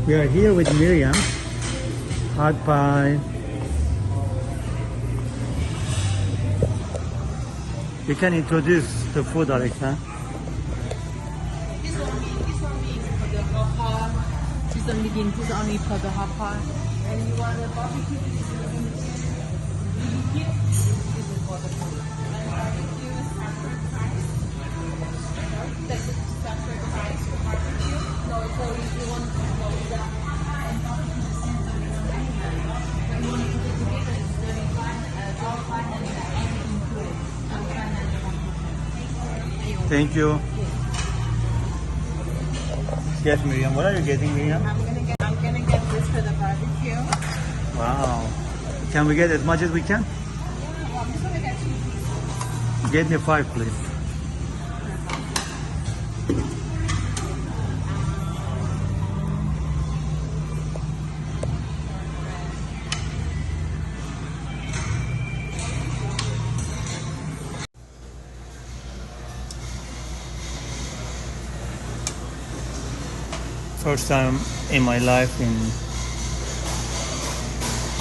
We are here with Miriam. Hot pie. You can introduce the food, Alexa. This one is for the hot pot. This one begin. This only for the hot pot. And you want the barbecue? This is for the food. And barbecue is separate price. That's separate price for barbecue. No, so if you want to go with that, and barbecue is when you want to put it together, it's 35, 12, and everything included. Thank you. Yes, Miriam. What are you getting, Miriam? I'm gonna get this for the barbecue. Wow. Can we get as much as we can? Yeah, I'm just gonna get 2 pieces. Get me 5, please. First time in my life in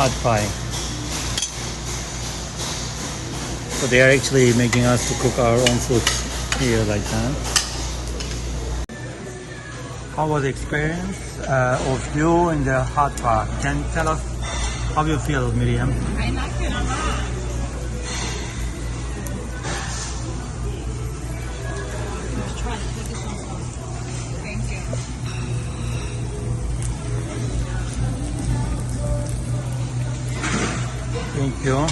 hot pie. So they are actually making us to cook our own food here like that. How was the experience of you in the hot pie? Can you tell us how you feel, Miriam? I like it a lot. Let's try to take this one. Thank you. Thank you.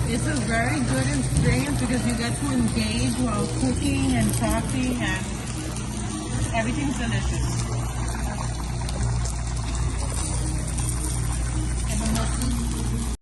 It's a very good experience because you get to engage while cooking and talking, and everything's delicious.